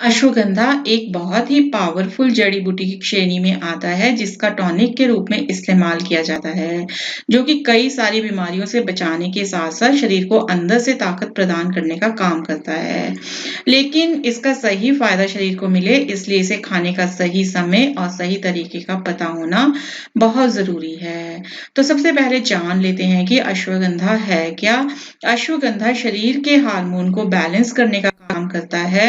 अश्वगंधा एक बहुत ही पावरफुल जड़ी बूटी की श्रेणी में आता है जिसका टॉनिक के रूप में इस्तेमाल किया जाता है, जो कि कई सारी बीमारियों से बचाने के साथ साथ शरीर को अंदर से ताकत प्रदान करने का काम करता है। लेकिन इसका सही फायदा शरीर को मिले इसलिए इसे खाने का सही समय और सही तरीके का पता होना बहुत जरूरी है। तो सबसे पहले जान लेते हैं कि अश्वगंधा है क्या। अश्वगंधा शरीर के हार्मोन को बैलेंस करने का काम करता है,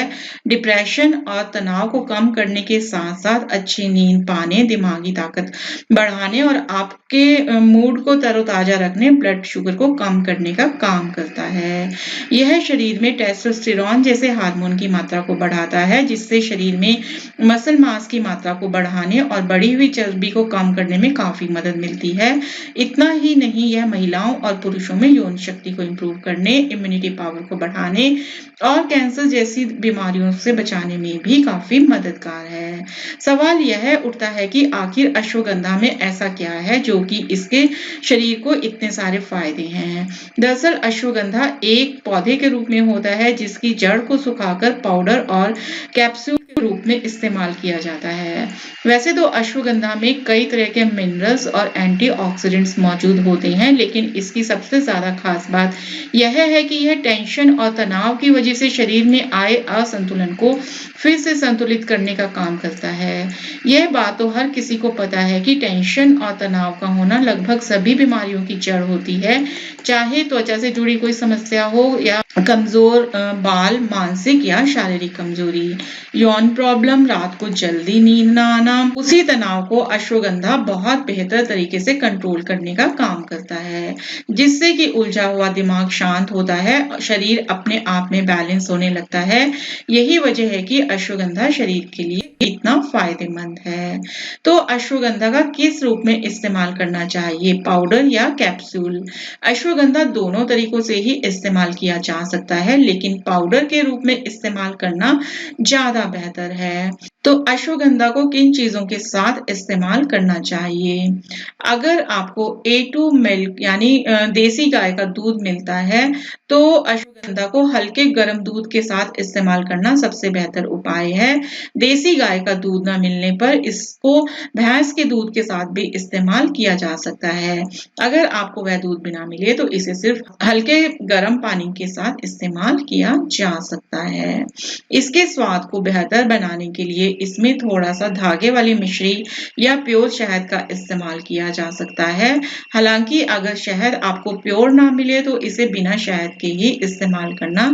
डिप्रेशन और तनाव को कम करने के साथ साथ अच्छी नींद पाने, दिमागी ताकत बढ़ाने और आपके मूड को तरोताजा रखने, ब्लड शुगर को कम करने का काम करता है। यह शरीर में टेस्टोस्टेरोन जैसे हार्मोन की मात्रा को बढ़ाता है जिससे शरीर में मसल मास की मात्रा को बढ़ाने और बढ़ी हुई चर्बी को कम करने में काफी मदद मिलती है। इतना ही नहीं, यह महिलाओं और पुरुषों में यौन शक्ति को इम्प्रूव करने, इम्यूनिटी पावर को बढ़ाने और कैंसर जैसी बीमारियों से बचाने में भी काफी मददगार है। सवाल यह उठता है कि आखिर अश्वगंधा में ऐसा क्या है जो कि इसके शरीर को इतने सारे फायदे हैं। दरअसल अश्वगंधा एक पौधे के रूप में होता है जिसकी जड़ को सुखाकर पाउडर और कैप्सूल के रूप में इस्तेमाल किया जाता है। वैसे तो अश्वगंधा में कई तरह के मिनरल्स और एंटीऑक्सीडेंट्स मौजूद होते हैं, लेकिन इसकी सबसे ज्यादा खास बात यह है कि यह टेंशन और तनाव की वजह से शरीर में आए असंतुलन को फिर से संतुलित करने का काम करता है। यह बात तो हर किसी को पता है कि टेंशन और तनाव का होना लगभग सभी बीमारियों की जड़ होती है, चाहे त्वचा से जुड़ी कोई समस्या हो या कमजोर बाल, मानसिक या शारीरिक कमजोरी, यौन प्रॉब्लम, रात को जल्दी नींद ना आना। उसी तनाव को अश्वगंधा बहुत बेहतर तरीके से कंट्रोल करने का काम करता है, जिससे कि उलझा हुआ दिमाग शांत होता है, शरीर अपने आप में बैलेंस होने लगता है। यही वजह है कि अश्वगंधा शरीर के लिए इतना फायदेमंद है। तो अश्वगंधा का किस रूप में इस्तेमाल करना चाहिए, पाउडर या कैप्सूल? अश्वगंधा दोनों तरीकों से ही इस्तेमाल किया जा सकता है, लेकिन पाउडर के रूप में इस्तेमाल करना ज्यादा बेहतर है। तो अश्वगंधा को किन चीजों के साथ इस्तेमाल करना चाहिए? अगर आपको A2 मिल्क यानी देसी गाय का दूध मिलता है तो अश्वगंधा को हल्के गर्म दूध के साथ इस्तेमाल करना सबसे बेहतर उपाय है। देसी गाय का दूध न मिलने पर इसको भैंस के दूध के साथ भी इस्तेमाल किया जा सकता है। अगर आपको वह दूध भी ना मिले तो इसे सिर्फ हल्के गर्म पानी के साथ इस्तेमाल किया जा सकता है। इसके स्वाद को बेहतर बनाने के लिए इसमें थोड़ा सा धागे वाली मिश्री या प्योर शहद का इस्तेमाल किया जा सकता है। हालांकि अगर शहद आपको प्योर ना मिले तो इसे बिना शहद के ही इस्तेमाल करना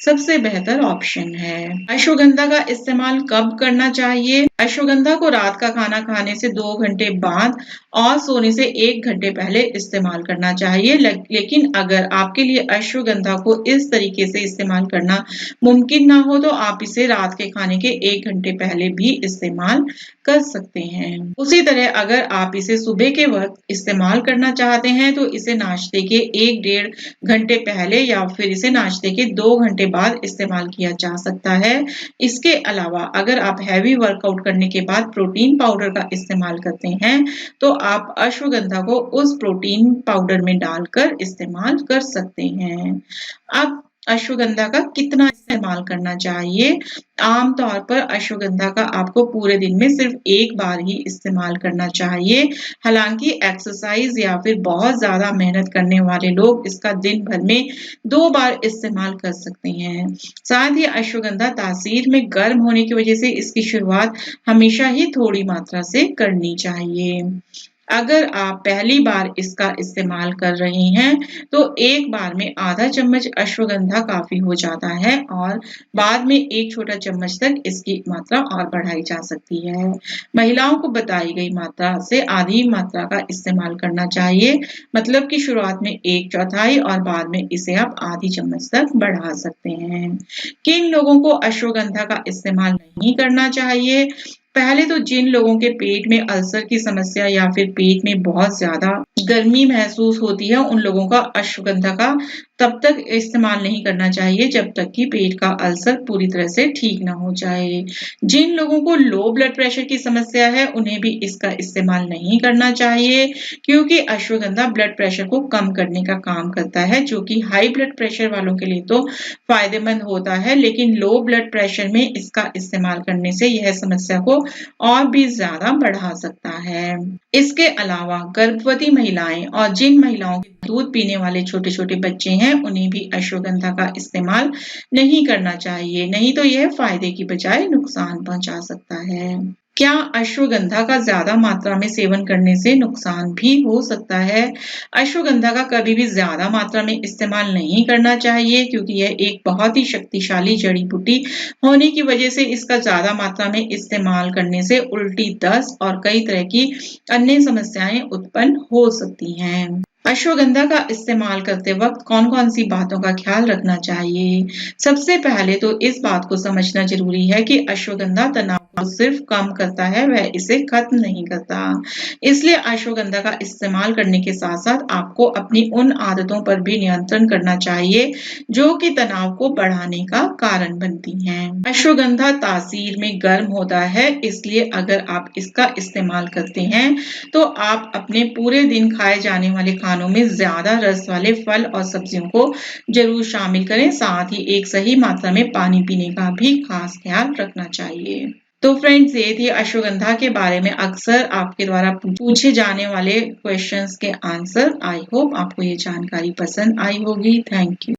सबसे बेहतर ऑप्शन है। अश्वगंधा का इस्तेमाल कब करना चाहिए? अश्वगंधा को रात का खाना खाने से 2 घंटे बाद और सोने से 1 घंटे पहले इस्तेमाल करना चाहिए। लेकिन अगर आपके लिए अश्वगंधा को इस तरीके से इस्तेमाल करना मुमकिन ना हो तो आप इसे रात के खाने के 1 घंटे पहले भी इस्तेमाल कर सकते हैं। उसी तरह अगर आप इसे सुबह के वक्त इस्तेमाल करना चाहते हैं तो इसे नाश्ते के 1-1.5 घंटे पहले या फिर इसे नाश्ते के 2 घंटे बाद इस्तेमाल किया जा सकता है। इसके अलावा अगर आप हैवी वर्कआउट करने के बाद प्रोटीन पाउडर का इस्तेमाल करते हैं तो आप अश्वगंधा को उस प्रोटीन पाउडर में डालकर इस्तेमाल कर सकते हैं। अब अश्वगंधा का कितना इस्तेमाल करना चाहिए? आमतौर पर अश्वगंधा का आपको पूरे दिन में सिर्फ 1 बार ही इस्तेमाल करना चाहिए। हालांकि एक्सरसाइज या फिर बहुत ज्यादा मेहनत करने वाले लोग इसका दिन भर में 2 बार इस्तेमाल कर सकते हैं। साथ ही अश्वगंधा तासीर में गर्म होने की वजह से इसकी शुरुआत हमेशा ही थोड़ी मात्रा से करनी चाहिए। अगर आप पहली बार इसका इस्तेमाल कर रही हैं तो एक बार में आधा चम्मच अश्वगंधा काफी हो जाता है और बाद में 1 छोटा चम्मच तक इसकी मात्रा और बढ़ाई जा सकती है। महिलाओं को बताई गई मात्रा से आधी मात्रा का इस्तेमाल करना चाहिए, मतलब कि शुरुआत में 1/4 और बाद में इसे आप आधी चम्मच तक बढ़ा सकते हैं। किन लोगों को अश्वगंधा का इस्तेमाल नहीं करना चाहिए? पहले तो जिन लोगों के पेट में अल्सर की समस्या या फिर पेट में बहुत ज़्यादा गर्मी महसूस होती है, उन लोगों का अश्वगंधा का तब तक इस्तेमाल नहीं करना चाहिए जब तक कि पेट का अल्सर पूरी तरह से ठीक ना हो जाए। जिन लोगों को लो ब्लड प्रेशर की समस्या है, उन्हें भी इसका इस्तेमाल नहीं करना चाहिए क्योंकि अश्वगंधा ब्लड प्रेशर को कम करने का काम करता है, जो कि हाई ब्लड प्रेशर वालों के लिए तो फायदेमंद होता है, लेकिन लो ब्लड प्रेशर में इसका इस्तेमाल करने से यह समस्या को और भी ज़्यादा बढ़ा सकता है। इसके अलावा गर्भवती महिलाएं और जिन महिलाओं के दूध पीने वाले छोटे-छोटे बच्चे हैं, उन्हें भी अश्वगंधा का इस्तेमाल नहीं करना चाहिए, नहीं तो यह फायदे की बजाय नुकसान पहुंचा सकता है। क्या अश्वगंधा का ज़्यादा मात्रा में सेवन करने से नुकसान भी हो सकता है? अश्वगंधा का कभी भी ज़्यादा मात्रा में इस्तेमाल नहीं करना चाहिए क्योंकि यह एक बहुत ही शक्तिशाली जड़ी-बूटी होने की वजह से इसका ज़्यादा मात्रा में इस्तेमाल करने से उल्टी, दस्त और कई तरह की अन्य समस्याएं उत्पन्न हो सकती हैं। अश्वगंधा का इस्तेमाल करते वक्त कौन-कौन सी बातों का ख्याल रखना चाहिए? सबसे पहले तो इस बात को समझना ज़रूरी है कि अश्वगंधा तनाव को सिर्फ कम करता है, वह इसे खत्म नहीं करता। इसलिए अश्वगंधा का इस्तेमाल करने के साथ-साथ आपको अपनी उन आदतों पर भी नियंत्रण करना चाहिए, जो कि तनाव को बढ़ाने का कारण बनती हैं। अश्वगंधा तासीर में गर्म होता है, इसलिए अगर आप इसका इस्तेमाल करते हैं, तो आप अपने पूरे दिन खाए जाने वाले खानों में ज़्यादा रस वाले फल और सब्जियों को ज़रूर शामिल करें। साथ ही एक सही मात्रा में पानी पीने का भी खास ख्याल रखना चाहिए। तो फ्रेंड्स, ये थी अश्वगंधा के बारे में अक्सर आपके द्वारा पूछे जाने वाले क्वेश्चंस के आंसर। आई होप आपको ये जानकारी पसंद आई होगी। Thank you.